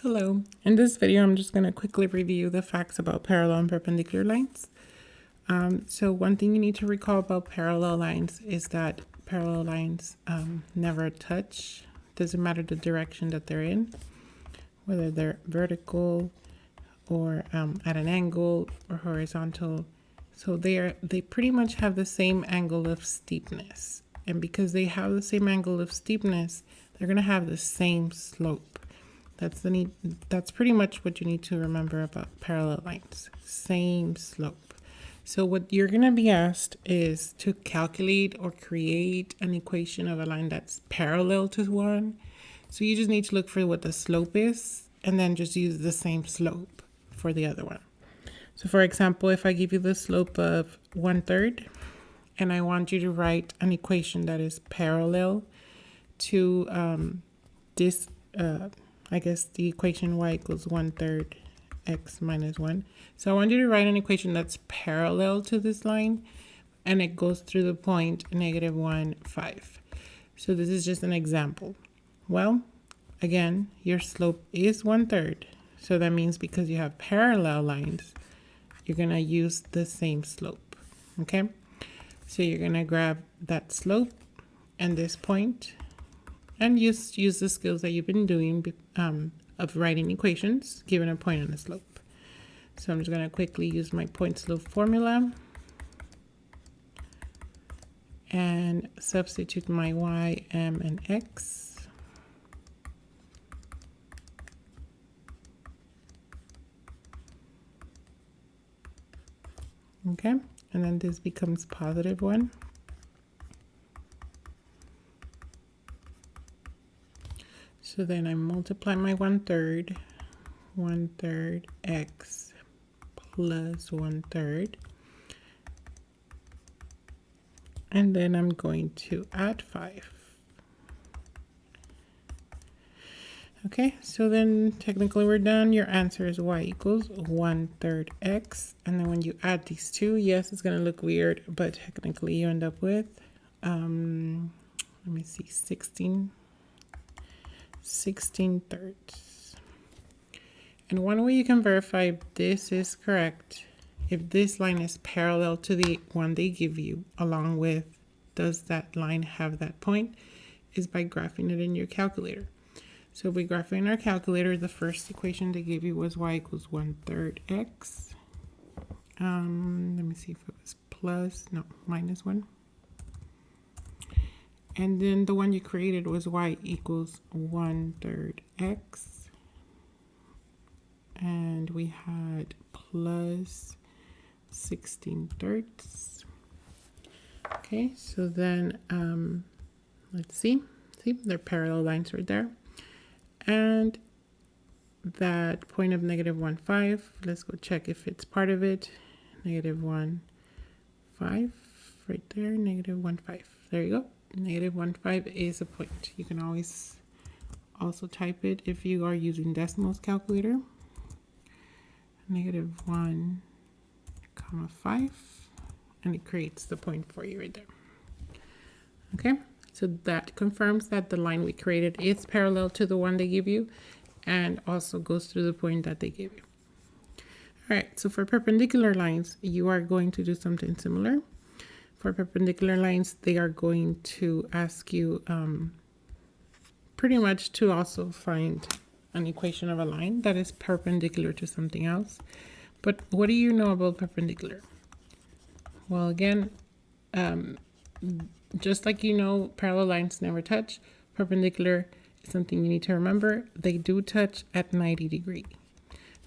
Hello. In this video, I'm just going to quickly review the facts about parallel and perpendicular lines. So one thing you need to recall about parallel lines is that parallel lines never touch. Doesn't matter the direction that they're in, whether they're vertical or at an angle or horizontal. So they pretty much have the same angle of steepness. And because they have the same angle of steepness, they're going to have the same slope. That's pretty much what you need to remember about parallel lines. Same slope. So what you're going to be asked is to calculate or create an equation of a line that's parallel to one. So you just need to look for what the slope is and then just use the same slope for the other one. So for example, if I give you the slope of 1/3 and I want you to write an equation that is parallel to this, I guess the equation y equals 1/3 x minus 1. So I want you to write an equation that's parallel to this line and it goes through the point -1, 5. So this is just an example. Well, again, your slope is 1/3. So that means because you have parallel lines, you're going to use the same slope. Okay? So you're going to grab that slope and this point and use the skills that you've been doing of writing equations given a point and a slope. So I'm just going to quickly use my point slope formula and substitute my y, m, and x. Okay, and then this becomes +1. So then I multiply my 1/3 x plus 1/3. And then I'm going to add 5. Okay, so then technically we're done. Your answer is y equals 1/3 x. And then when you add these two, yes, it's going to look weird, but technically you end up with, let me see, 16 thirds. And one way you can verify if this is correct, if this line is parallel to the one they give you, along with does that line have that point, is by graphing it in your calculator. So if we graph it in our calculator, the first equation they gave you was y equals 1/3 x. Let me see if it was -1. And then the one you created was y equals 1/3 x. And we had plus 16 thirds. Okay, so then let's see, they're parallel lines right there. And that point of -1, 5, let's go check if it's part of it. -1, 5, right there, -1, 5. There you go. -1, 5 is a point. You can always also type it if you are using Decimals calculator. -1, 5, and it creates the point for you right there. Okay, so that confirms that the line we created is parallel to the one they give you and also goes through the point that they gave you. All right, so for perpendicular lines, you are going to do something similar. For perpendicular lines, they are going to ask you pretty much to also find an equation of a line that is perpendicular to something else. But what do you know about perpendicular? Well, again, just like you know, parallel lines never touch, perpendicular is something you need to remember. They do touch at 90 degrees.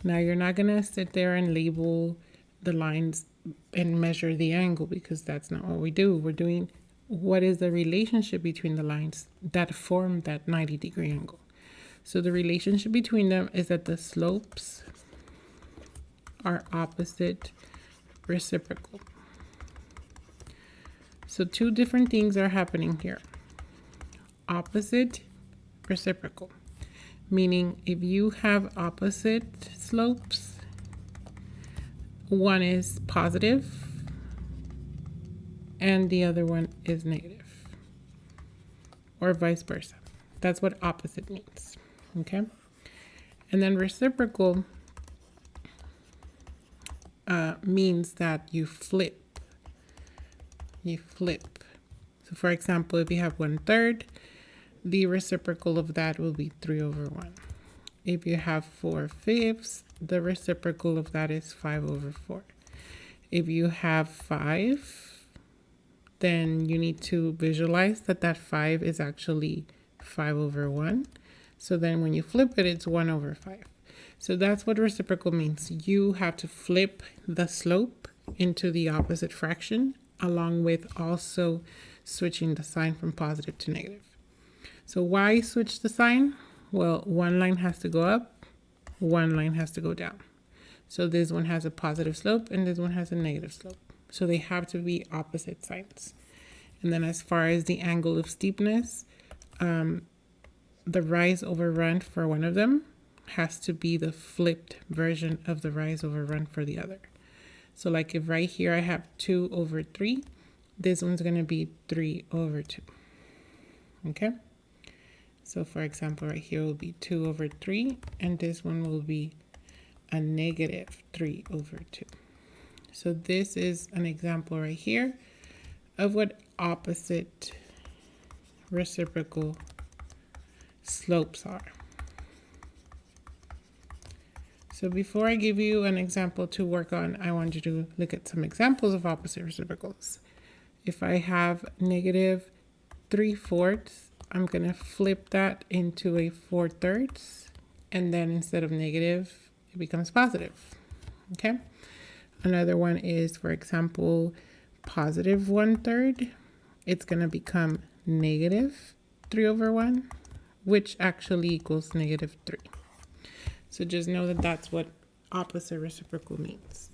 Now, you're not going to sit there and label the lines and measure the angle because that's not what we do. We're doing what is the relationship between the lines that form that 90-degree angle. So the relationship between them is that the slopes are opposite reciprocal. So two different things are happening here. Opposite reciprocal, meaning if you have opposite slopes, one is positive and the other one is negative, or vice versa. That's what opposite means. Okay. And then reciprocal means that you flip. You flip. So for example, if you have 1/3, the reciprocal of that will be 3/1. If you have 4/5, the reciprocal of that is 5/4. If you have 5, then you need to visualize that that 5 is actually 5/1. So then when you flip it, it's 1/5. So that's what reciprocal means. You have to flip the slope into the opposite fraction, along with also switching the sign from positive to negative. So why switch the sign? Well, one line has to go up, one line has to go down. So this one has a positive slope and this one has a negative slope. So they have to be opposite signs. And then as far as the angle of steepness, the rise over run for one of them has to be the flipped version of the rise over run for the other. So like if right here I have 2/3, this one's going to be 3/2. Okay? So for example, right here will be 2/3, and this one will be a negative 3/2. So this is an example right here of what opposite reciprocal slopes are. So before I give you an example to work on, I want you to look at some examples of opposite reciprocals. If I have negative 3/4, I'm going to flip that into a 4/3, and then instead of negative, it becomes positive. Okay? Another one is, for example, positive 1/3. It's going to become negative 3/1, which actually equals negative 3. So just know that that's what opposite reciprocal means.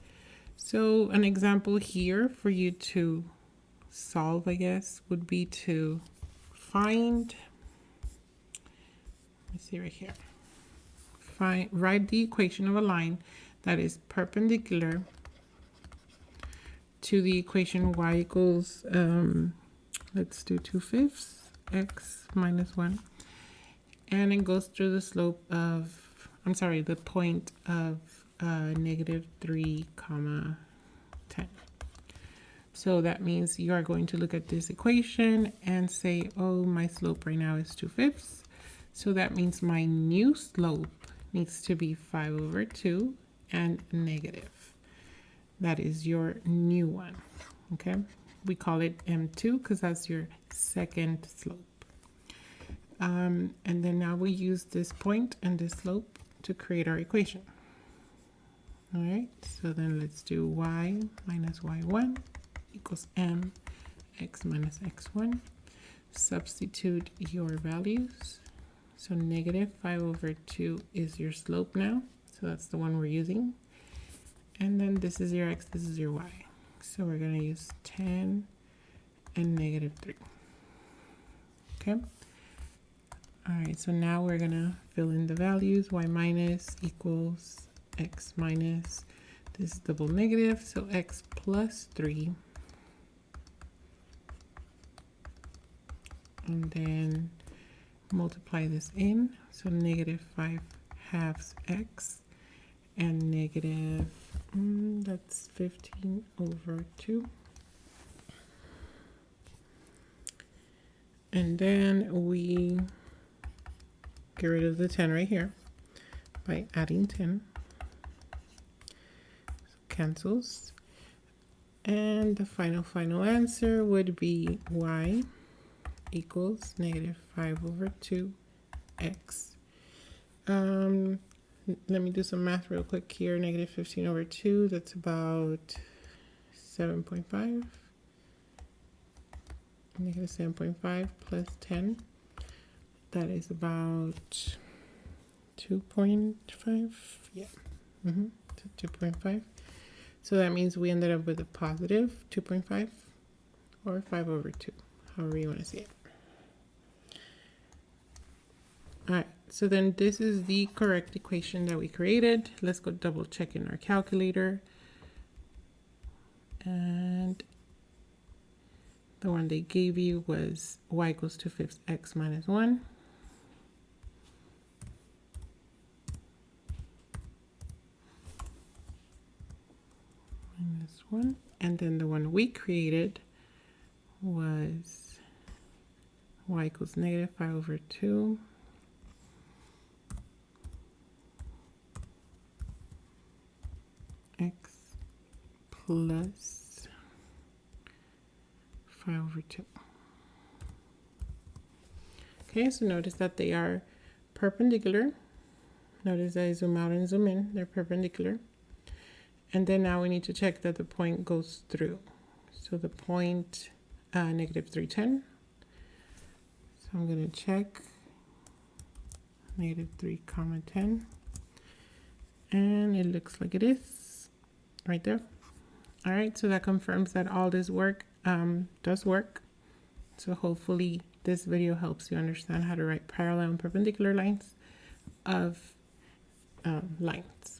So an example here for you to solve, I guess, would be to find, let's see right here, write the equation of a line that is perpendicular to the equation y equals, let's do 2/5 x minus 1. And it goes through the slope of, the point of negative 3, 10. So that means you are going to look at this equation and say, oh, my slope right now is 2/5. So that means my new slope needs to be 5/2 and negative. That is your new one, okay? We call it M2 because that's your second slope. And then now we use this point and this slope to create our equation. All right, so then let's do y minus y1 equals mx minus x1. Substitute your values. So negative 5/2 is your slope now. So that's the one we're using. And then this is your x, this is your y. So we're going to use 10 and negative 3. Okay. All right, so now we're going to fill in the values. Y minus equals x minus, this is double negative, so x plus 3. And then multiply this in, so negative 5/2 x and negative, that's 15/2. And then we get rid of the 10 right here by adding 10. So cancels. And the final answer would be y equals negative 5/2 x. Let me do some math real quick here. Negative 15/2, that's about 7.5. Negative 7.5 plus 10, that is about 2.5. Yeah, so 2.5. So that means we ended up with a positive 2.5 or 5/2, however you want to see it. All right, so then this is the correct equation that we created. Let's go double check in our calculator. And the one they gave you was y equals 2/5 x minus 1. this one. And then the one we created was y equals negative 5 over 2 x plus 5 over 2. Okay, so notice that they are perpendicular. Notice that I zoom out and zoom in, they're perpendicular. And then now we need to check that the point goes through. So the point negative 310. So I'm going to check negative 3 comma 10. And it looks like it is right there. All right, so that confirms that all this work does work. So hopefully this video helps you understand how to write parallel and perpendicular lines of lines.